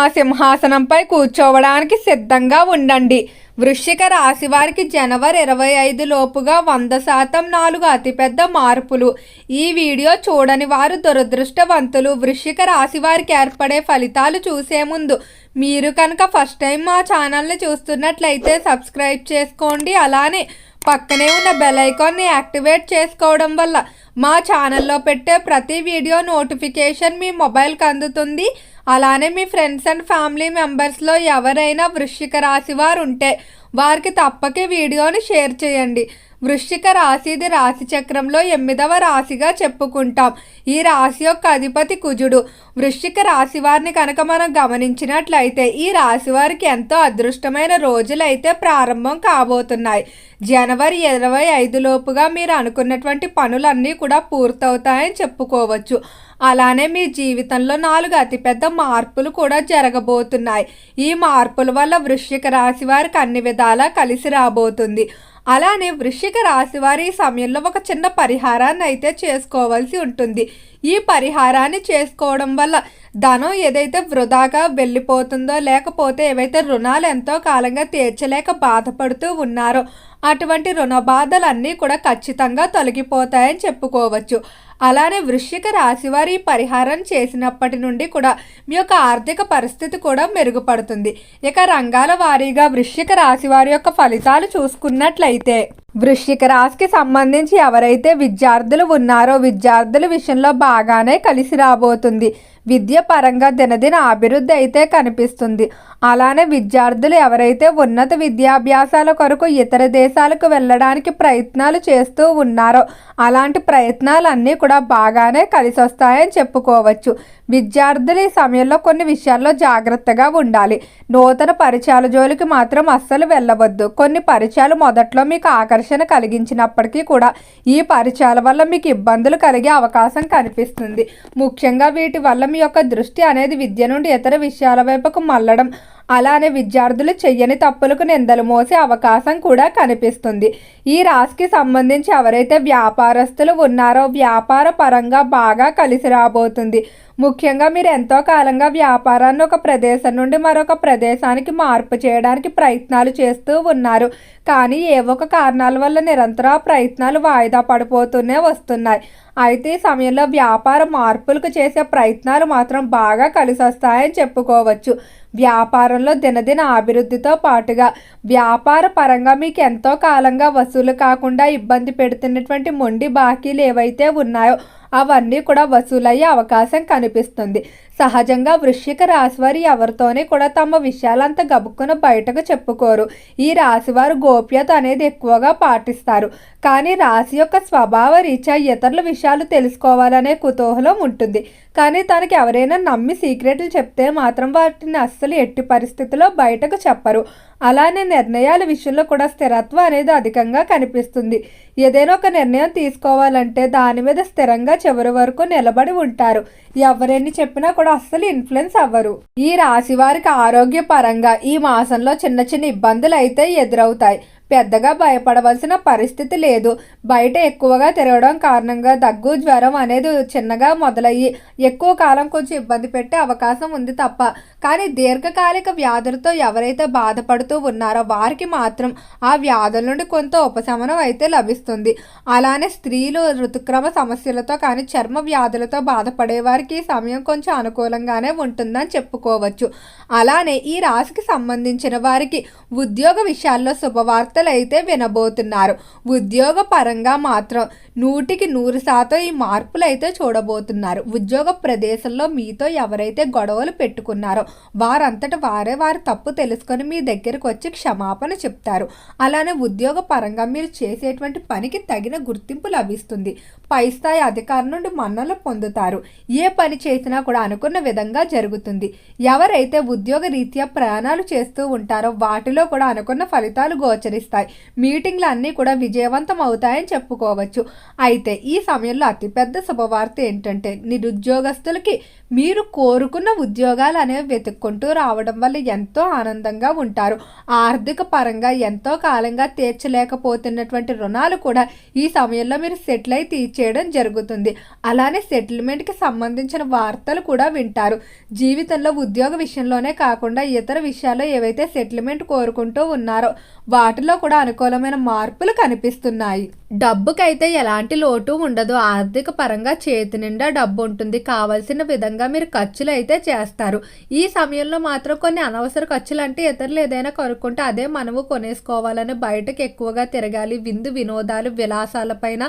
ఆ సింహాసనంపై కూర్చోవడానికి సిద్ధంగా ఉండండి. వృశ్చిక రాశి వారికి జనవరి 25 లోపుగా 100% 4 అతిపెద్ద మార్పులు. ఈ వీడియో చూడని వారు దురదృష్టవంతులు. వృశ్చిక రాశి వారికి ఏర్పడే ఫలితాలు చూసే ముందు మీరు కనుక ఫస్ట్ టైం మా ఛానల్ని చూస్తున్నట్లయితే సబ్స్క్రైబ్ చేసుకోండి. అలానే పక్కనే ఉన్న బెల్ ఐకాన్ని యాక్టివేట్ చేసుకోవడం వల్ల మా ఛానల్లో పెట్టే ప్రతి వీడియో నోటిఫికేషన్ మీ మొబైల్కి అందుతుంది. అలానే మీ ఫ్రెండ్స్ అండ్ ఫ్యామిలీ మెంబర్స్లో ఎవరైనా వృశ్చిక రాశి వారు ఉంటే వారికి తప్పక వీడియోని షేర్ చేయండి. వృశ్చిక రాశి ఇది రాశి చక్రంలో 8వ రాశిగా చెప్పుకుంటాం. ఈ రాశి యొక్క అధిపతి కుజుడు. వృశ్చిక రాశి వారిని కనుక మనం గమనించినట్లయితే ఈ రాశి వారికి ఎంతో అదృష్టమైన రోజులు అయితే ప్రారంభం కాబోతున్నాయి. జనవరి 25 లోపుగా మీరు అనుకున్నటువంటి పనులన్నీ కూడా పూర్తవుతాయని చెప్పుకోవచ్చు. అలానే మీ జీవితంలో 4 అతిపెద్ద మార్పులు కూడా జరగబోతున్నాయి. ఈ మార్పుల వల్ల వృశ్చిక రాశి వారికి అన్ని విధాలా కలిసి రాబోతుంది. అలానే వృశ్చిక రాశి వారి ఈ సమయంలో ఒక చిన్న పరిహారాన్ని అయితే చేసుకోవాల్సి ఉంటుంది. ఈ పరిహారాన్ని చేసుకోవడం వల్ల ధనం ఏదైతే వృధాగా వెళ్ళిపోతుందో, లేకపోతే ఏవైతే రుణాలు ఎంతో కాలంగా తీర్చలేక బాధపడుతూ ఉన్నారో అటువంటి రుణ బాధలన్నీ కూడా ఖచ్చితంగా తొలగిపోతాయని చెప్పుకోవచ్చు. అలానే వృశ్చిక రాశి వారి పరిహారం చేసినప్పటి నుండి కూడా మీ యొక్క ఆర్థిక పరిస్థితి కూడా మెరుగుపడుతుంది. ఇక రంగాల వారీగా వృశ్చిక రాశి వారి యొక్క ఫలితాలు చూసుకున్నట్లయితే వృశ్చిక రాశికి సంబంధించి ఎవరైతే విద్యార్థులు ఉన్నారో విద్యార్థుల విషయంలో బాగానే కలిసి రాబోతుంది. విద్య పరంగా దినదిన అభివృద్ధి అయితే కనిపిస్తుంది. అలానే విద్యార్థులు ఎవరైతే ఉన్నత విద్యాభ్యాసాల కొరకు ఇతర దేశాలకు వెళ్ళడానికి ప్రయత్నాలు చేస్తూ ఉన్నారో అలాంటి ప్రయత్నాలన్నీ కూడా బాగానే కలిసి వస్తాయని చెప్పుకోవచ్చు. విద్యార్థులు ఈ సమయంలో కొన్ని విషయాల్లో జాగ్రత్తగా ఉండాలి. నూతన పరిచయాల జోలికి మాత్రం అస్సలు వెళ్ళవద్దు. కొన్ని పరిచయాలు మొదట్లో మీకు ఆకర్షణ కలిగించినప్పటికీ కూడా ఈ పరిచయాల వల్ల మీకు ఇబ్బందులు కలిగే అవకాశం కనిపిస్తుంది. ముఖ్యంగా వీటి వల్ల మీ యొక్క దృష్టి అనేది విద్య నుండి ఇతర విషయాల వైపుకు మళ్ళడం, అలానే విద్యార్థులు చెయ్యని తప్పులకు నిందలు మోసే అవకాశం కూడా కనిపిస్తుంది. ఈ రాశికి సంబంధించి ఎవరైతే వ్యాపారస్తులు ఉన్నారో వ్యాపార పరంగా బాగా కలిసి రాబోతుంది. ముఖ్యంగా మీరు ఎంతో కాలంగా వ్యాపారాన్ని ఒక ప్రదేశం నుండి మరొక ప్రదేశానికి మార్పు చేయడానికి ప్రయత్నాలు చేస్తూ ఉన్నారు. కానీ ఏ ఒక కారణాల వల్ల నిరంతర ప్రయత్నాలు వాయిదా పడిపోతూనే వస్తున్నాయి. అయితే ఈ సమయంలో వ్యాపార మార్పులకు చేసే ప్రయత్నాలు మాత్రం బాగా కలిసి వస్తాయని చెప్పుకోవచ్చు. వ్యాపారంలో దినదిన అభివృద్ధితో పాటుగా వ్యాపార పరంగా మీకు ఎంతో కాలంగా వసూలు కాకుండా ఇబ్బంది పెడుతున్నటువంటి మొండి బాకీలు ఏవైతే ఉన్నాయో అవన్నీ కూడా వసూలయ్యే అవకాశం కనిపిస్తుంది. సహజంగా వృశ్చిక రాశివారు ఎవరితోనే కూడా తమ విషయాలంతా గబుక్కున బయటకు చెప్పుకోరు. ఈ రాశివారు గోప్యత అనేది ఎక్కువగా పాటిస్తారు. కానీ రాశి యొక్క స్వభావ రీత్యా ఇతరుల విషయాలు తెలుసుకోవాలనే కుతూహలం ఉంటుంది. కానీ తనకి ఎవరైనా నమ్మి సీక్రెట్లు చెప్తే మాత్రం వాటిని అస్సలు ఎట్టి పరిస్థితుల్లో బయటకు చెప్పరు. అలానే నిర్ణయాల విషయంలో కూడా స్థిరత్వం అనేది అధికంగా కనిపిస్తుంది. ఏదైనా ఒక నిర్ణయం తీసుకోవాలంటే దాని మీద స్థిరంగా చివరి వరకు నిలబడి ఉంటారు. ఎవరెన్ని చెప్పినా కూడా అస్సలు ఇన్ఫ్లుయెన్స్ అవ్వరు. ఈ రాశి వారికి ఆరోగ్య పరంగా ఈ మాసంలో చిన్న చిన్న ఇబ్బందులు అయితే ఎదురవుతాయి. పెద్దగా భయపడవలసిన పరిస్థితి లేదు. బయట ఎక్కువగా తిరగడం కారణంగా దగ్గు జ్వరం అనేది చిన్నగా మొదలయ్యి ఎక్కువ కాలం కొంచెం ఇబ్బంది పెట్టే అవకాశం ఉంది తప్ప, కానీ దీర్ఘకాలిక వ్యాధులతో ఎవరైతే బాధపడుతూ ఉన్నారో వారికి మాత్రం ఆ వ్యాధుల నుండి కొంత ఉపశమనం అయితే లభిస్తుంది. అలానే స్త్రీలు ఋతుక్రమ సమస్యలతో కానీ చర్మ వ్యాధులతో బాధపడే వారికి ఈ సమయం కొంచెం అనుకూలంగానే ఉంటుందని చెప్పుకోవచ్చు. అలానే ఈ రాశికి సంబంధించిన వారికి ఉద్యోగ విషయాల్లో శుభవార్త అయితే వినబోతున్నారు. ఉద్యోగ పరంగా మాత్రం 100% ఈ మార్పులు అయితే చూడబోతున్నారు. ఉద్యోగ ప్రదేశంలో మీతో ఎవరైతే గొడవలు పెట్టుకున్నారో వారంతట వారే వారి తప్పు తెలుసుకొని మీ దగ్గరకు వచ్చి క్షమాపణ చెప్తారు. అలానే ఉద్యోగ పరంగా మీరు చేసేటువంటి పనికి తగిన గుర్తింపు లభిస్తుంది. పై స్థాయి అధికారం నుండి మన్నలు పొందుతారు. ఏ పని చేసినా కూడా అనుకున్న విధంగా జరుగుతుంది. ఎవరైతే ఉద్యోగ రీత్యా ప్రయాణాలు చేస్తూ ఉంటారో వాటిలో కూడా అనుకున్న ఫలితాలు గోచరిస్తాయి. మీటింగ్లు అన్నీ కూడా విజయవంతం అవుతాయని చెప్పుకోవచ్చు. అయితే ఈ సమయంలో అతిపెద్ద శుభవార్త ఏంటంటే నిరుద్యోగస్తులకి మీరు కోరుకున్న ఉద్యోగాలు అనేవి వెతుక్కుంటూ రావడం వల్ల ఎంతో ఆనందంగా ఉంటారు. ఆర్థిక పరంగా ఎంతో కాలంగా తీర్చలేకపోతున్నటువంటి రుణాలు కూడా ఈ సమయంలో మీరు సెటిల్ అయి చేయడం జరుగుతుంది. అలానే సెటిల్మెంట్కి సంబంధించిన వార్తలు కూడా వింటారు. జీవితంలో ఉద్యోగ విషయంలోనే కాకుండా ఇతర విషయాల్లో ఏవైతే సెటిల్మెంట్ కోరుకుంటూ ఉన్నారో వాటిలో కూడా అనుకూలమైన మార్పులు కనిపిస్తున్నాయి. డబ్బుకైతే ఎలాంటి లోటు ఉండదు. ఆర్థిక పరంగా చేతి నిండా డబ్బు ఉంటుంది. కావలసిన విధంగా మీరు ఖర్చులు అయితే చేస్తారు. ఈ సమయంలో మాత్రం కొన్ని అనవసర ఖర్చులు అంటే ఇతరులు ఏదైనా కొనుక్కుంటే అదే మనము కొనేసుకోవాలని బయటకు ఎక్కువగా తిరగాలి, విందు వినోదాలు విలాసాలపైన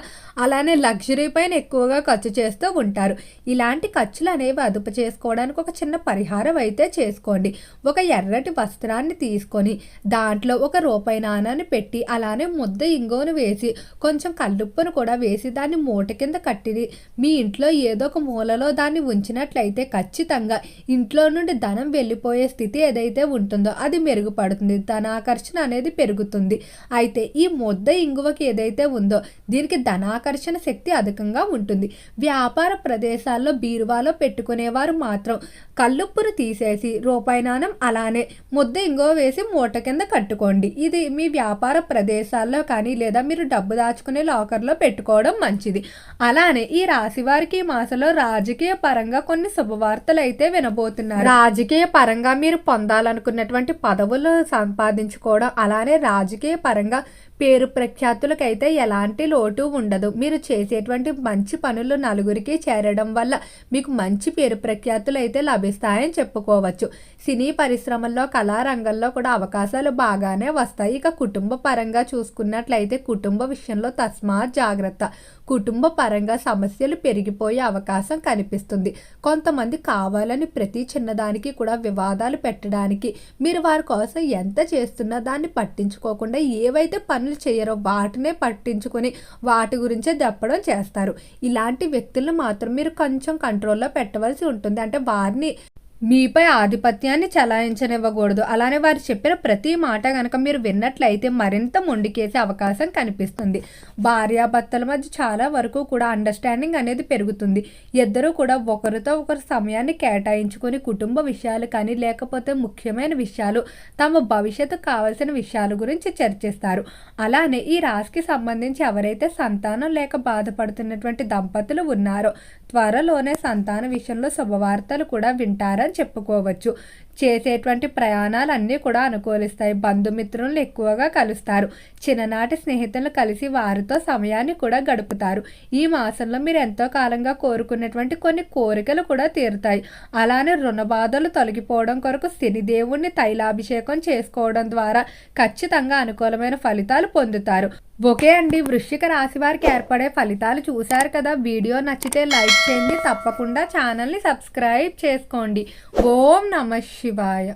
అలానే లగ్జరీ పైన ఎక్కువగా ఖర్చు చేస్తూ ఉంటారు. ఇలాంటి ఖర్చులు అనేవి అదుపు చేసుకోవడానికి ఒక చిన్న పరిహారం అయితే చేసుకోండి. ఒక ఎర్రటి వస్త్రాన్ని తీసుకొని దాంట్లో ఒక రూపాయి నాణాన్ని పెట్టి అలానే ముద్ద ఇంగువను వేసి కొంచెం కల్లుప్పును కూడా వేసి దాన్ని మూట కింద కట్టి మీ ఇంట్లో ఏదో ఒక మూలలో దాన్ని ఉంచినట్లయితే ఖచ్చితంగా ఇంట్లో నుండి ధనం వెళ్ళిపోయే స్థితి ఏదైతే ఉంటుందో అది మెరుగుపడుతుంది. ధనాకర్షణ అనేది పెరుగుతుంది. అయితే ఈ ముద్ద ఇంగువకి ఏదైతే ఉందో దీనికి ధనాకర్షణ శక్తి అధికంగా ఉంటుంది. వ్యాపార ప్రదేశాల్లో బీరువాలో పెట్టుకునేవారు మాత్రం కల్లుప్పును తీసేసి రూపాయి నాణం అలానే ముద్ద ఇంగువ వేసి మూట కింద కట్టుకోండి. ఇది మీ వ్యాపార ప్రదేశాల్లో కానీ లేదా మీరు డబ్బు దాచుకునే లాకర్లో పెట్టుకోవడం మంచిది. అలానే ఈ రాశి వారికి ఈ మాసంలో రాజకీయ పరంగా కొన్ని శుభవార్తలు అయితే వినబోతున్నారు. రాజకీయ పరంగా మీరు పొందాలనుకున్నటువంటి పదవులు సంపాదించుకోవడం అలానే రాజకీయ పరంగా పేరు ప్రఖ్యాతులకైతే ఎలాంటి లోటు ఉండదు. మీరు చేసేటువంటి మంచి పనులు నలుగురికి చేరడం వల్ల మీకు మంచి పేరు ప్రఖ్యాతులు అయితే లభిస్తాయని చెప్పుకోవచ్చు. సినీ పరిశ్రమల్లో కళారంగంలో కూడా అవకాశాలు బాగానే వస్తాయి. ఇక కుటుంబ పరంగా చూసుకున్నట్లయితే కుటుంబ విషయంలో తస్మాత్ జాగ్రత్త. కుటుంబ పరంగా సమస్యలు పెరిగిపోయే అవకాశం కనిపిస్తుంది. కొంతమంది కావాలని ప్రతి చిన్నదానికి కూడా వివాదాలు పెట్టడానికి మీరు వారి కోసం ఎంత చేస్తున్నా దాన్ని పట్టించుకోకుండా ఏవైతే పనులు చేయరో వాటినే పట్టించుకొని వాటి గురించే దప్పడం చేస్తారు. ఇలాంటి వ్యక్తులను మాత్రం మీరు కొంచెం కంట్రోల్లో పెట్టవలసి ఉంటుంది. అంటే వారిని మీపై ఆధిపత్యాన్ని చలాయించనివ్వకూడదు. అలానే వారు చెప్పిన ప్రతి మాట కనుక మీరు విన్నట్లయితే మరింత మొండికేసే అవకాశం కనిపిస్తుంది. భార్యాభర్తల మధ్య చాలా వరకు కూడా అండర్స్టాండింగ్ అనేది పెరుగుతుంది. ఇద్దరూ కూడా ఒకరితో ఒకరు సమయాన్ని కేటాయించుకొని కుటుంబ విషయాలు కానీ లేకపోతే ముఖ్యమైన విషయాలు తమ భవిష్యత్తు కావాల్సిన విషయాల గురించి చర్చిస్తారు. అలానే ఈ రాశికి సంబంధించి ఎవరైతే సంతానం లేక బాధపడుతున్నటువంటి దంపతులు ఉన్నారో త్వరలోనే సంతాన విషయంలో శుభవార్తలు కూడా వింటారని చెప్పుకోవచ్చు. చేసేటువంటి ప్రయాణాలన్నీ కూడా అనుకూలిస్తాయి. బంధుమిత్రులను ఎక్కువగా కలుస్తారు. చిన్ననాటి స్నేహితులను కలిసి వారితో సమయాన్ని కూడా గడుపుతారు. ఈ మాసంలో మీరు ఎంతో కాలంగా కోరుకున్నటువంటి కొన్ని కోరికలు కూడా తీరుతాయి. అలానే రుణ బాధలు తొలగిపోవడం కొరకు శనిదేవుణ్ణి తైలాభిషేకం చేసుకోవడం ద్వారా ఖచ్చితంగా అనుకూలమైన ఫలితాలు పొందుతారు. ఓకే అండి, వృశ్చిక రాశి వారికి ఏర్పడే ఫలితాలు చూశారు కదా. వీడియో నచ్చితే లైక్ చేయండి. తప్పకుండా ఛానల్ని సబ్స్క్రైబ్ చేసుకోండి. ఓం నమః శివాయ.